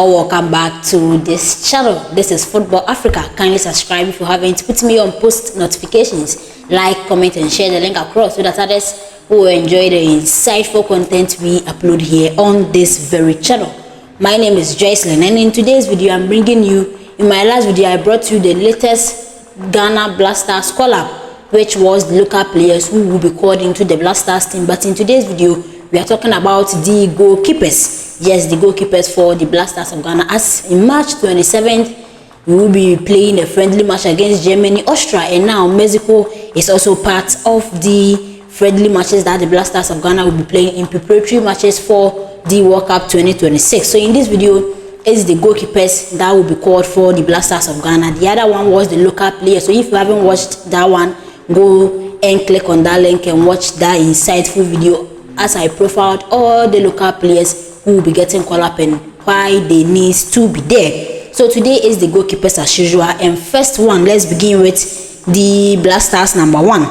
Welcome back to this channel. This is Football Africa. Kindly subscribe if you haven't. Put me on post notifications, like, comment and share the link across so that others will enjoy the insightful content we upload here on this very channel. My name is Joycelyn, and in today's video I'm bringing you, in my last video I brought you the latest Ghana Blackstars collab, which was local players who will be called into the Blackstars team. But in today's video we are talking about the goalkeepers. Yes, the goalkeepers for the Blackstars of Ghana. As in March 27th, we will be playing a friendly match against Germany, Austria, and now Mexico is also part of the friendly matches that the Blackstars of Ghana will be playing in preparatory matches for the World Cup 2026. So in this video is the goalkeepers that will be called for the Blackstars of Ghana. The other one was the local player. So if you haven't watched that one, go and click on that link and watch that insightful video as I profiled all the local players who will be getting called up and why they need to be there. So today is the goalkeepers as usual, and first one, let's begin with the Blackstars number one.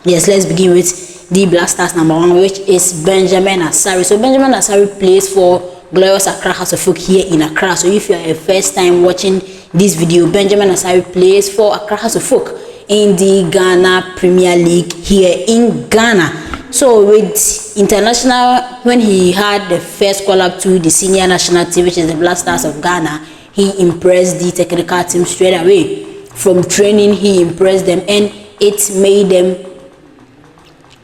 Yes, let's begin with the Blackstars number one, which is Benjamin Asare. So Benjamin Asare plays for Glorious Accra House of Folk here in Accra. So if you are a first time watching this video, Benjamin Asare plays for Accra House of Folk in the Ghana Premier League here in Ghana. So with international, when he had the first call up to the senior national team, which is the Blackstars of Ghana, he impressed the technical team straight away. From training, he impressed them, and it made them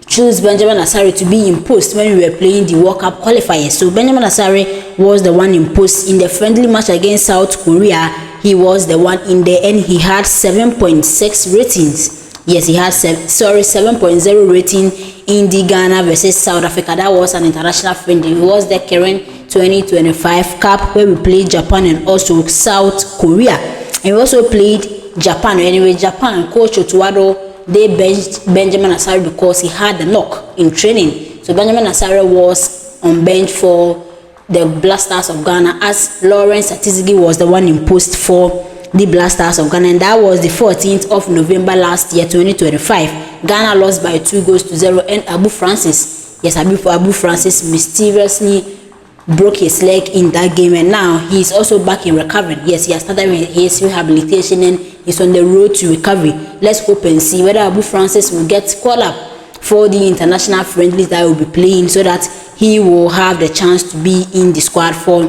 choose Benjamin Asare to be in post when we were playing the World Cup qualifiers. So Benjamin Asare was the one in post in the friendly match against South Korea. He was the one in there, and he had 7.6 ratings. Yes, he had 7.0 rating in the Ghana versus South Africa. That was an international friendly. It was the current 2025 Cup where we played Japan and also South Korea. And we also played Japan. Anyway, Japan, Coach Otuado, they benched Benjamin Asare because he had the knock in training. So Benjamin Asare was on bench for the Blackstars of Ghana, as Lawrence Atizigi was the one in post for the Blackstars of Ghana, and that was the 14th of November last year, 2025. Ghana lost by 2-0, and Abu Francis, yes, Abu Francis mysteriously broke his leg in that game, and now he's also back in recovery. Yes, he has started his rehabilitation and he's on the road to recovery. Let's hope and see whether Abu Francis will get called up for the international friendlies that will be playing, so that he will have the chance to be in the squad for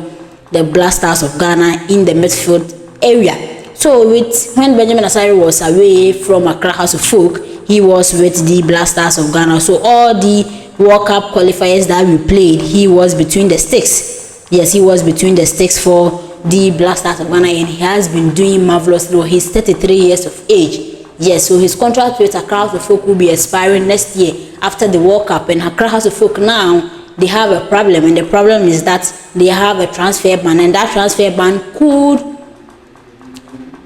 the Blackstars of Ghana in the midfield area. So when Benjamin Asare was away from Accra House of Folk, he was with the Blackstars of Ghana. So all the World Cup qualifiers that we played, he was between the sticks. Yes, he was between the sticks for the Blackstars of Ghana, and he has been doing marvelously. He's 33 years of age. Yes, so his contract with Accra House of Folk will be expiring next year after the World Cup. And Accra House of Folk now, they have a problem, and the problem is that they have a transfer ban, and that transfer ban could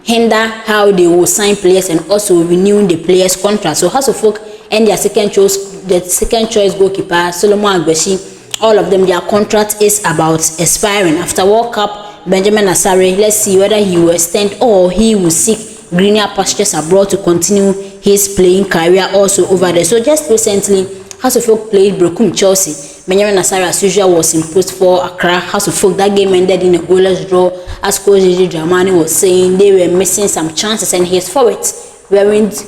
hinder how they will sign players and also renew the players' contract. So House of Folk and their second choice goalkeeper Solomon Agbeshi, all of them, their contract is about expiring after World Cup. Benjamin Asare, let's see whether he will extend or he will seek greener pastures abroad to continue his playing career also over there. So just recently, House of Folk played Brokum Chelsea. Benjamin Asare, as usual, was in post for Accra House of Folk. That game ended in a goalless draw. As Coach Gigi Dramani was saying, they were missing some chances, and his forwards weren't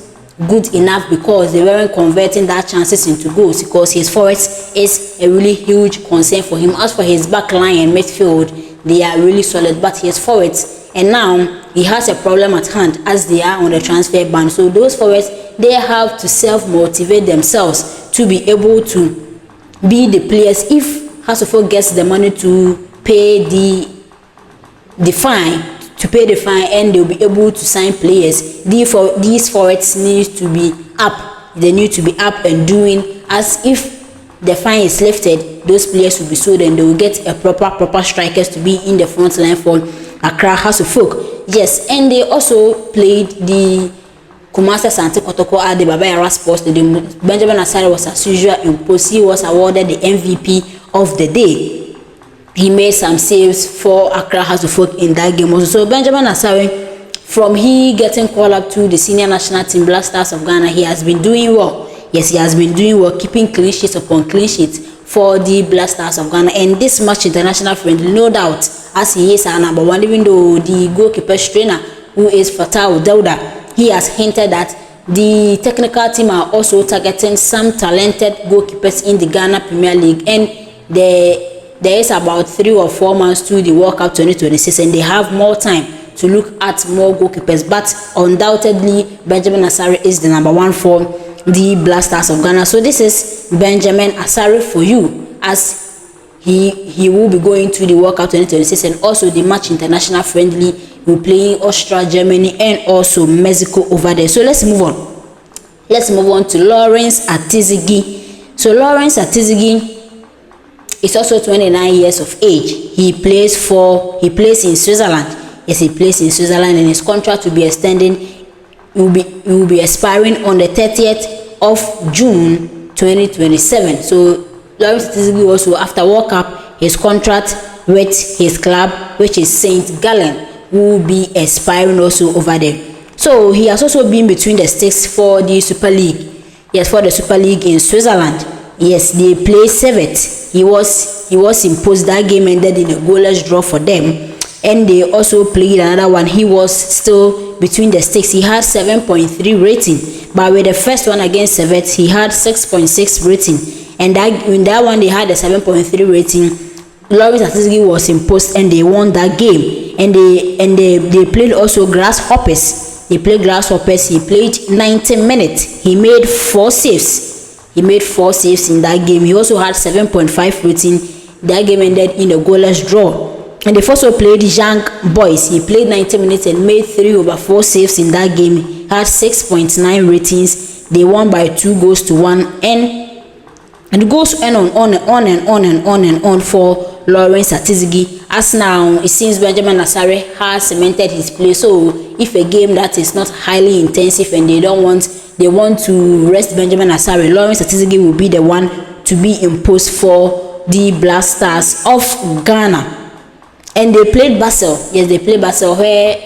good enough because they weren't converting that chances into goals, because his forwards is a really huge concern for him. As for his back line and midfield, they are really solid, but his forwards, and now he has a problem at hand as they are on the transfer ban. So those forwards, they have to self-motivate themselves to be able to be the players. If House of Folk gets the money to pay the fine, and they'll be able to sign players, these forwards need to be up. They need to be up and doing, as if the fine is lifted, those players will be sold and they will get a proper strikers to be in the front line for Accra House of Folk. Yes, and they also played the Kumasi Asante Kotoko at the Baba Yara Sports Stadium. Benjamin Asare was as usual in post. He was awarded the MVP of the day. He made some saves for Accra House of Folk in that game also. So Benjamin Asare, from he getting called up to the senior national team Blackstars of Ghana, he has been doing well. Yes, he has been doing well, keeping clean sheets upon clean sheets for the Blackstars of Ghana. And this match international friendly, no doubt, as he is our number one, even though the goalkeepers trainer, who is Fatah Dauda, he has hinted that the technical team are also targeting some talented goalkeepers in the Ghana Premier League, and there is about 3 or 4 months to the World Cup 2026, and they have more time to look at more goalkeepers. But undoubtedly, Benjamin Asare is the number one for the Blackstars of Ghana. So this is Benjamin Asare for you, as he will be going to the World Cup 2026 and also the match international friendly. We're playing Austria, Germany, and also Mexico over there. So let's move on. Let's move on to Lawrence Atizigi. So Lawrence Atizigi is also 29 years of age. He plays in Switzerland. Yes, he plays in Switzerland, and his contract will be extending. Will be expiring on the 30th of June 2027. So Lawrence Atizigi also, after World Cup, his contract with his club, which is St. Gallen, will be expiring also over there. So he has also been between the sticks for the Super League. Yes, for the Super League in Switzerland. Yes, they play Servette. He was imposed. That game ended in a goalless draw for them. And they also played another one. He was still between the sticks. He had 7.3 rating, but with the first one against Servette, he had 6.6 rating. And in that one, they had a 7.3 rating. Lawrence Atizigi was imposed, and they won that game. And they played also Grasshoppers. They played Grasshoppers. He played 90 minutes. He made 4 saves. He made 4 saves in that game. He also had 7.5 rating. That game ended in a goalless draw. And they also played Young Boys. He played 90 minutes and made 3/4 saves in that game. He had 6.9 ratings. They won by 2-1, and it goes on and on for Lawrence Atizigi. As now, it seems Benjamin Asare has cemented his place. So if a game that is not highly intensive and they want to rest Benjamin Asare, Lawrence Atizigi will be the one to be imposed for the Blackstars of Ghana. And they played Basel. Yes, they played Basel, where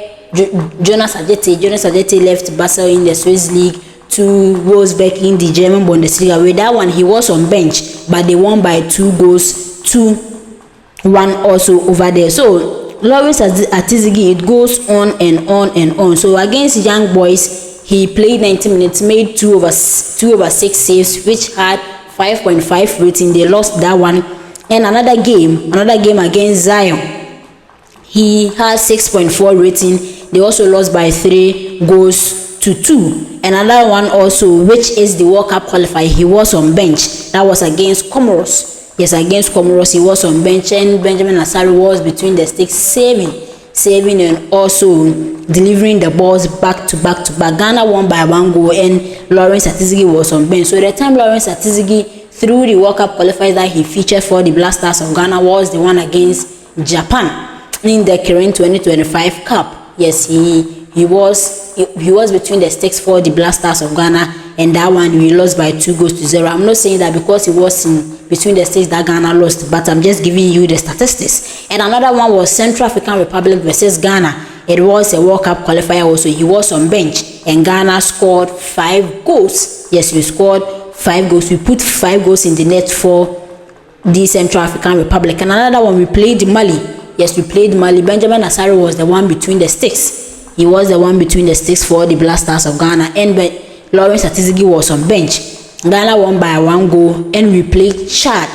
Jonas Ajete left Basel in the Swiss League to Wolfsburg in the German Bundesliga. With that one, he was on bench, but they won by 2-1 also over there. So Lawrence Atizigi, it goes on and on and on. So against Young Boys, he played 90 minutes, made 2/6 saves, which had 5.5 rating. They lost that one. And another game against Zion, he had 6.4 rating. They also lost by 3-2. Another one also, which is the World Cup qualifier, he was on bench. That was against Comoros. Yes, against Comoros, he was on bench, and Benjamin Asare was between the sticks, saving and also delivering the balls back to back. Ghana won by 1 goal, and Lawrence Atizigi was on bench. So the time Lawrence Atizigi, through the World Cup qualifiers that he featured for the Blackstars of Ghana, was the one against Japan in the current 2025 Cup. Yes, he was between the sticks for the Blackstars of Ghana, and that one we lost by 2-0. I'm not saying that because he was in between the sticks that Ghana lost, but I'm just giving you the statistics. And another one was Central African Republic versus Ghana. It was a World Cup qualifier also. He was on bench, and Ghana scored 5 goals. Yes, we scored 5 goals. We put 5 goals in the net for the Central African Republic. And another one, we played Mali. Yes, we played Mali. Benjamin Asare was the one between the sticks. He was the one between the sticks for the Blackstars of Ghana, and Lawrence Atizigi was on bench. Ghana won by 1 goal, and we played Chad.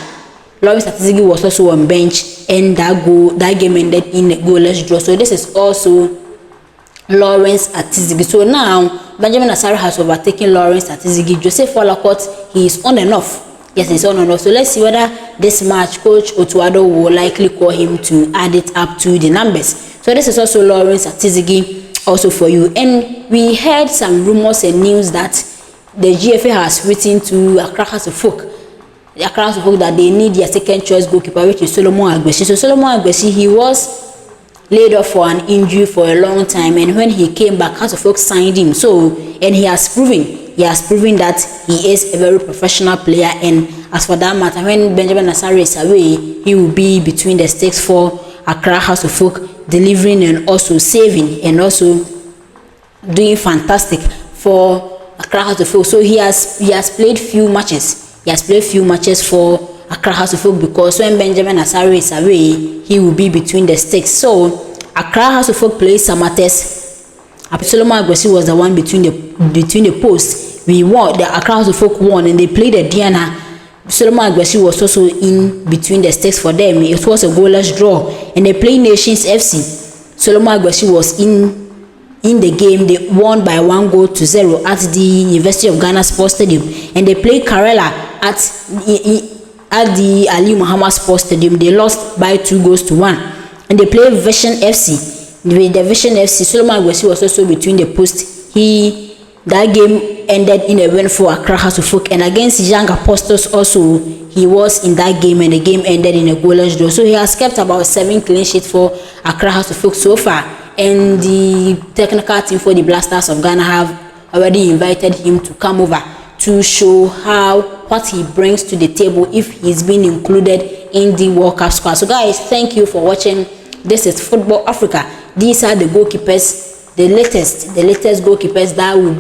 Lawrence Atizigi was also on bench, and that game ended in a goalless draw. So this is also Lawrence Atizigi. So now Benjamin Asare has overtaken Lawrence Atizigi. Joseph Olakot, he is on and off. Yes, he's on and off. So let's see whether this match Coach Otuado will likely call him to add it up to the numbers. So this is also Lawrence Atizigi also for you. And we heard some rumors and news that the GFA has written to Accra House of Folk that they need their second choice goalkeeper, which is Solomon Agbeshi. So Solomon Agbeshi, he was laid off for an injury for a long time, and when he came back, House of Folk signed him. So, and he has proven that he is a very professional player. And as for that matter, when Benjamin Asare is away, he will be between the sticks for Accra House of Folk, delivering and also saving and also doing fantastic for Accra House of Folk. So he has played few matches. He has played few matches for Accra House of Folk, because when Benjamin Asare is away, he will be between the sticks. So Accra House of Folk plays Samates. Solomon Agwesi was the one between the posts. We won. The Accra House of Folk won, and they played the Diana. Solomon Agwesi was also in between the sticks for them. It was a goalless draw, and they played Nations FC. Solomon Agwesi was in the game. They won by 1-0 at the University of Ghana Sports Stadium, and they played Karela at the Ali Muhammad Sports Stadium. They lost by 2-1, and they played Vision FC. With the Vision FC, Solomon Agwesi was also between the posts. That game ended in a win for Accra House of Folk, and against Young Apostles also he was in that game, and the game ended in a goalless draw. So he has kept about 7 clean sheets for Accra House of Folk so far, and the technical team for the Blackstars of Ghana have already invited him to come over to show what he brings to the table if he's been included in the World Cup squad. So guys, thank you for watching. This is Football Africa. These are the goalkeepers, the latest goalkeepers that will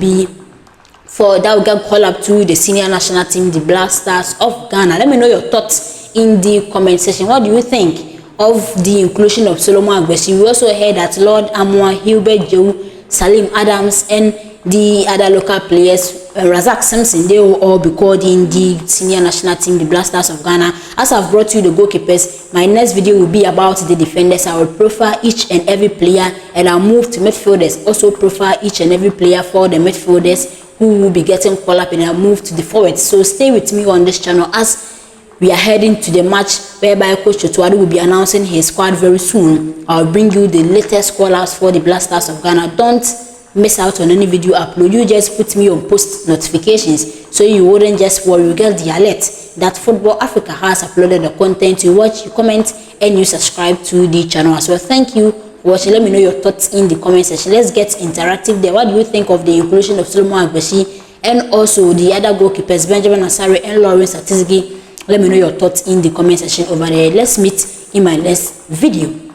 get called up to the senior national team, the Blackstars of Ghana. Let me know your thoughts in the comment section. What do you think of the inclusion of Solomon Agwesi? We also heard that Lord Amwa, Hilbert Joe, Salim Adams, and the other local players, Razak Simpson, they will all be called in the senior national team, the Blackstars of Ghana. As I've brought you the goalkeepers, my next video will be about the defenders. I will profile each and every player, and I'll move to midfielders, also profile each and every player for the midfielders who will be getting called up, and I'll move to the forwards. So stay with me on this channel as we are heading to the match whereby Coach Chotuadu will be announcing his squad very soon. I'll bring you the latest call-outs for the Blackstars of Ghana. Don't miss out on any video upload. You just put me on post notifications so you wouldn't just worry. You get the alert that Football Africa has uploaded the content. You watch, you comment, and you subscribe to the channel as well. Thank you for watching. Let me know your thoughts in the comment section. Let's get interactive there. What do you think of the inclusion of Solomon Agwesi and also the other goalkeepers, Benjamin Asare and Lawrence Atizigi? Let me know your thoughts in the comment section over there. Let's meet in my next video.